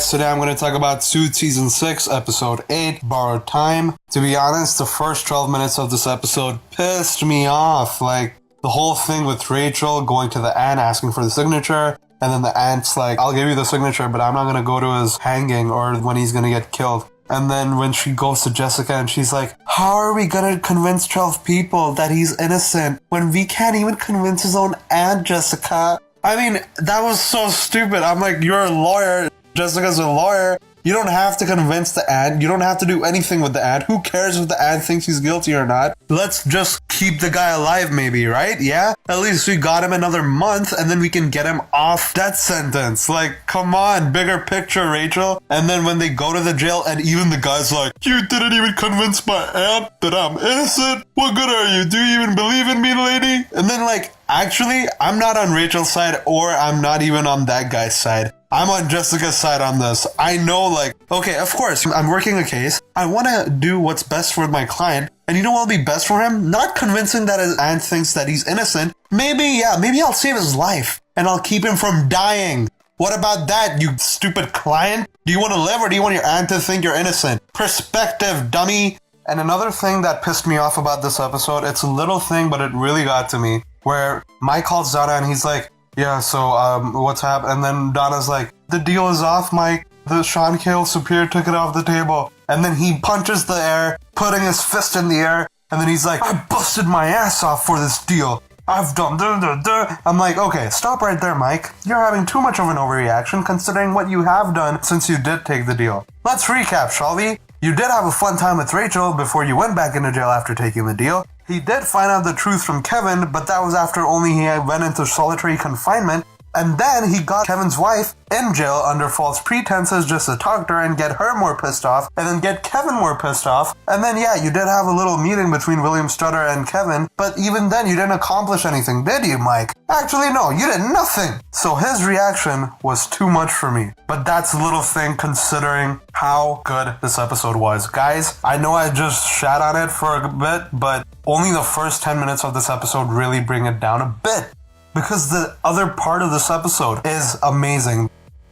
guys, today I'm going to talk about Suits Season 6, Episode 8, Borrowed Time. To be honest, the first 12 minutes of this episode pissed me off. Like, the whole thing with Rachel going to the aunt asking for the signature, and then the aunt's like, I'll give you the signature, but I'm not going to go to his hanging or when he's going to get killed. And then when she goes to Jessica and she's like, how are we going to convince 12 people that he's innocent when we can't even convince his own aunt, Jessica? I mean, that was so stupid. I'm like, you're a lawyer. Jessica's a lawyer. You don't have to convince the aunt. You don't have to do anything with the aunt. Who cares if the aunt thinks he's guilty or not? Let's just keep the guy alive maybe, right? Yeah? At least we got him another month and then we can get him off death sentence. Like, come on, bigger picture, Rachel. And then when they go to the jail and even the guy's like, you didn't even convince my aunt that I'm innocent? What good are you? Do you even believe in me, lady? And then like, actually, I'm not on Rachel's side or I'm not even on that guy's side. I'm on Jessica's side on this. I know, like, okay, of course, I'm working a case. I want to do what's best for my client. And you know what'll be best for him? Not convincing that his aunt thinks that he's innocent. Maybe I'll save his life. And I'll keep him from dying. What about that, you stupid client? Do you want to live or do you want your aunt to think you're innocent? Perspective, dummy. And another thing that pissed me off about this episode, it's a little thing, but it really got to me. Where Mike calls Donna and he's like, yeah, so, what's happened? And then Donna's like, the deal is off, Mike. The Sean Cale superior took it off the table. And then he punches the air, putting his fist in the air. And then he's like, I busted my ass off for this deal. I've done da. I'm like, okay, stop right there, Mike. You're having too much of an overreaction considering what you have done since you did take the deal. Let's recap, shall we? You did have a fun time with Rachel before you went back into jail after taking the deal. He did find out the truth from Kevin, but that was after only he went into solitary confinement. And then he got Kevin's wife in jail under false pretenses just to talk to her and get her more pissed off, and then get Kevin more pissed off. And then, yeah, you did have a little meeting between William Stutter and Kevin, but even then you didn't accomplish anything, did you, Mike? Actually, no, you did nothing. So his reaction was too much for me. But that's a little thing considering how good this episode was. Guys, I know I just shat on it for a bit, but only the first 10 minutes of this episode really bring it down a bit. Because the other part of this episode is amazing.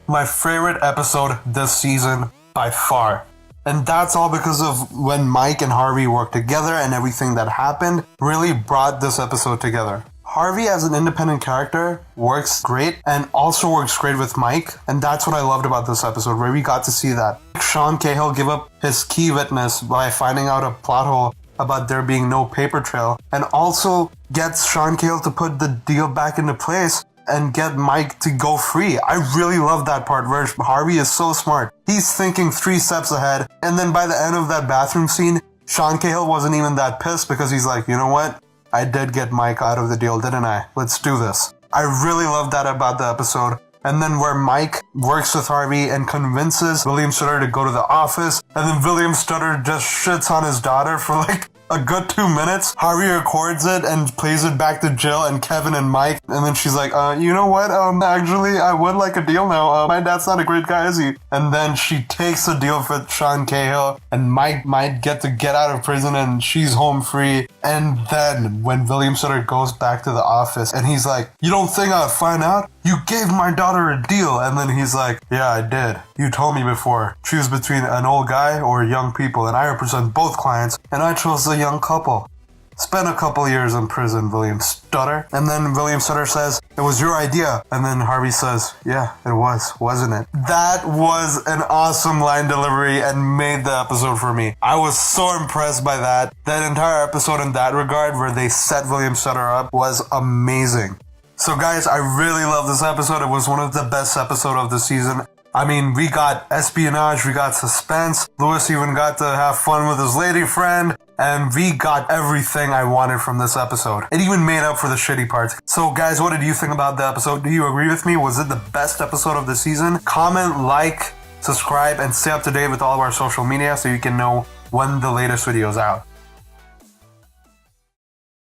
My favorite episode this season by far. And that's all because of when Mike and Harvey worked together and everything that happened really brought this episode together. Harvey as an independent character works great and also works great with Mike. And that's what I loved about this episode, where we got to see that. Sean Cahill give up his key witness by finding out a plot hole about there being no paper trail, and also gets Sean Cale to put the deal back into place and get Mike to go free. I really love that part where Harvey is so smart. He's thinking 3 steps ahead, and then by the end of that bathroom scene, Sean Cahill wasn't even that pissed because he's like, you know what? I did get Mike out of the deal, didn't I? Let's do this. I really love that about the episode. And then where Mike works with Harvey and convinces William Stutter to go to the office, and then William Stutter just shits on his daughter for like a good 2 minutes. Harvey records it and plays it back to Jill and Kevin and Mike, and then she's like, you know what, actually, I would like a deal now. My dad's not a great guy, is he? And then she takes a deal for Sean Cahill, and Mike might get to get out of prison and she's home free. And then when William Stutter goes back to the office and he's like, you don't think I'd find out? You gave my daughter a deal. And then he's like, yeah, I did. You told me before. Choose between an old guy or young people, and I represent both clients, and I chose the young couple. Spent a couple years in prison, William Stutter. And then William Stutter says, it was your idea. And then Harvey says, yeah, it was, wasn't it? That was an awesome line delivery and made the episode for me. I was so impressed by that. That entire episode in that regard, where they set William Stutter up, was amazing. So guys, I really love this episode. It was one of the best episodes of the season. I mean, we got espionage, we got suspense. Lewis even got to have fun with his lady friend. And we got everything I wanted from this episode. It even made up for the shitty parts. So guys, what did you think about the episode? Do you agree with me? Was it the best episode of the season? Comment, like, subscribe, and stay up to date with all of our social media so you can know when the latest video is out.